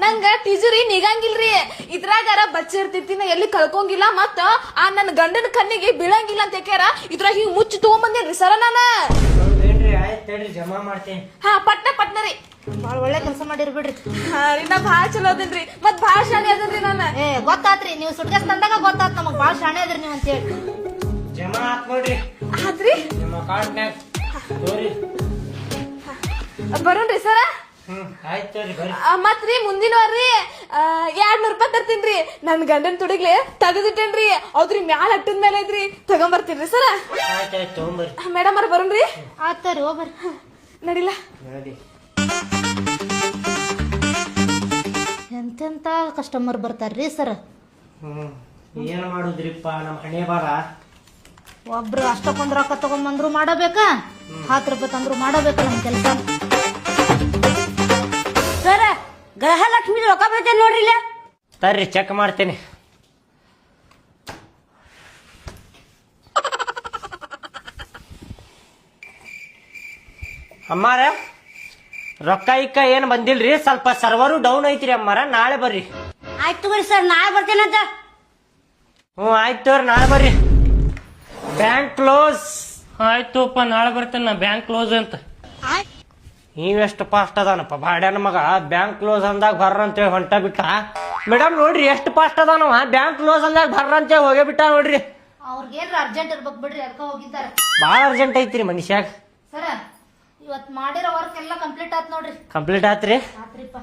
ನಂಗ ಟೀಜರಿ ನಿಗಂಗಿಲ್ರಿ ಇದ್ರಾಗಾರ ಬಚ್ಚಿರ್ತಿರ್ತಿ ನಾ ಎಲ್ಲಿ ಕಳ್ಕೊಂಗಿಲ್ಲ ಮತ್ತ ಆ ನನ್ ಗಂಡನ ಕಣ್ಣಿಗೆ ಬೀಳಂಗಿಲ್ಲ ಅಂತ ಯಾಕ್ಯಾರ ಇದ್ರಾಗ ಹಿಂಗ್ ಮುಚ್ಚಿ ತಗೊಂಬಂದೇನ್ರಿ ಸರ ನಾನ ಜಮಾ ಮಾಡ್ತೇನೆ. ಹಾ ಪಟ್ನ ರೀ ಬಾಳ ಒಳ್ಳೆ ಕೆಲಸ ಮಾಡಿರ್ ಬಿಡ್ರಿ. ಹಾ ರೀ ನಾ ಭಾಳ ಚಲೋ ಅದೇನ್ರಿ ಮತ್ ಭಾಳ ಶಾಣೆ ಅದನ್ರಿ ನಾನ. ಗೊತ್ತಾತ್ರಿ ನೀವು ಸುಟ್ಕೇಸ್ ತಂದಾಗ ಗೊತ್ತಾತ್ ನಮಗ್ ಬಾಳ ಶಾಣೆ ಅದ್ರಿ ನೀವ್ ಅಂತೇಳಿ. ಜಮಾ ಆತ್ ನೋಡ್ರಿ ಆದ್ರಿ ನಿಮ್ಮ ಕಾರ್ಡ್ನ್ಯಾಗ ತೋರಿ. ಬರೋಣ್ರಿ ಸರ. ಆಯ್ತು ತೋರಿ ಬರ್ರಿ. ಮತ್ರಿ ಮುಂದಿನ ವಾರ್ರಿ 200 ರೂಪಾಯಿ ತರ್ತೀನ್ರಿ ನನ್ ಗಂಡನ್ ತುಡಿಗ್ಲೆ ತೆಗೆದಿಟ್ಟೇನ್ರಿ ಅವ್ರಿ ಮ್ಯಾಲ ಹಟ್ಟದ ಮೇಲೆ ಐತ್ರಿ ತಗೊಂಬರ್ತೀನ್ರಿ ಸರ. ಆಯ್ತಾಯ್ತು ತಗೊಂಬರ್ರಿ. ಮೇಡಮ್ ಅವ್ರ ಬರೋಣ್ರಿ. ಆತರಿ ಹೋಗ್ಬರ್ರಿ. ನಡಿಲ್ಲ ನೋಡಿ ಎಂತೆಂತ ಕಸ್ಟಮರ್ ಬರ್ತಾರ್ರಿ ಸರ್. ಏನ್ ಮಾಡುದ್ರಿಪ್ಪ ನಮ್ಮ ಹಣೆ ಬಾರ. ಒಬ್ರು ಅಷ್ಟಕ್ಕೊಂದ್ ರೊಕ್ಕ ತಗೊಂಡ್ಬಂದ್ರು ಮಾಡಬೇಕಾ 10 ರೂಪಾಯಿ ತಂದ್ರು ಮಾಡಬೇಕ ನಮ್ ಕೆಲಸ. ಸರ ಗೃಹಲಕ್ಷ್ಮಿ ರೊಕ್ಕ ಬರ್ತೇನೆ ನೋಡ್ರಿ ಇಲ್ಲ. ತರ್ರಿ ಚೆಕ್ ಮಾಡ್ತೇನೆ. ಅಮ್ಮಾರ ರೊಕ್ಕ ಇಕ್ಕ ಏನ್ ಬಂದಿಲ್ರಿ, ಸ್ವಲ್ಪ ಸರ್ವರು ಡೌನ್ ಐತ್ರಿ ಅಮ್ಮಾರ, ನಾಳೆ ಬರ್ರಿ. ಆಯ್ತು ತಗೋರಿ ಸರ್, ನಾಳೆ ಬರ್ತೇನಂತ. ಆಯ್ತು ತೋರಿ ನಾಳೆ ಬರ್ರಿ. Bank close. ಆಯ್ತುಪ್ಪ ನಾಳೆ ಬರ್ತೇನೆ ನಾ, ಬ್ಯಾಂಕ್ ಕ್ಲೋಸ್ ಅಂತ. ನೀವೆಷ್ಟು ಫಾಸ್ಟ್ ಅದಾನಪ್ಪ ಬಾಡ್ಯಾನ ಮಗ. ಬ್ಯಾಂಕ್ ಕ್ಲೋಸ್ ಅಂದಾಗ ಬರ್ರ ಅಂತೇಳಿ ಹೊಂಟ ಬಿಟ್ಟ. ಮೇಡಮ್ ನೋಡ್ರಿ ಎಷ್ಟು ಫಾಸ್ಟ್ ಅದಾನವ. ಬ್ಯಾಂಕ್ ಕ್ಲೋಸ್ ಅಂದಾಗ ಬರ್ರ ಅಂತೇಳಿ ಹೋಗೇ ಬಿಟ್ಟ ನೋಡ್ರಿ. ಅವ್ರಿಗೇನ್ರ ಅರ್ಜೆಂಟ್ ಇರ್ಬೇಕು ಬಿಡ್ರಿ, ಅದಕ್ಕ ಹೋಗಿದ್ದಾರೆ. ಬಾಳ ಅರ್ಜೆಂಟ್ ಐತ್ರಿ ಮನುಷ್ಯಾಗ. ಸರ ಇವತ್ ಮಾಡಿರೋ ವರ್ಕ್ ಎಲ್ಲ ಕಂಪ್ಲೀಟ್ ಆತ್ ನೋಡ್ರಿ. ಕಂಪ್ಲೀಟ್ ಆತ್ರಿ. ಆತ್ರಿಪ್ಪ.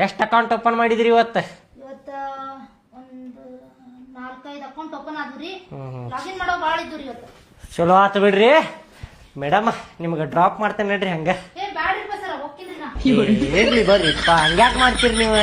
ಎಷ್ಟ್ ಅಕೌಂಟ್ ಓಪನ್ ಮಾಡಿದ್ರಿ ಇವತ್ತ? ಇವತ್ತ ಒಂದು 4-5 ಅಕೌಂಟ್ ಓಪನ್ ಆದ್ರಿ. ಲಾಗಿನ್ ಮಾಡೋ ಬಾಳ ಇದ್ರಿ ಇವತ್ತು. ಚಲೋ ಆತು ಬಿಡ್ರಿ. ಮೇಡಮ್ ನಿಮ್ಗೆ ಡ್ರಾಪ್ ಮಾಡ್ತೇನೆ ನಡ್ರಿ. ಹಂಗ ಬ್ಯಾಡ್ರಿಪ್ಪ ಸರ ಹೋಗ್ತೀನಿ ನಾ. ಏನ್ರಿ ಬರ್ರಿಪ್ಪ, ಹಂಗ್ಯಾಕ್ ಮಾಡ್ತೀರಿ ನೀವು?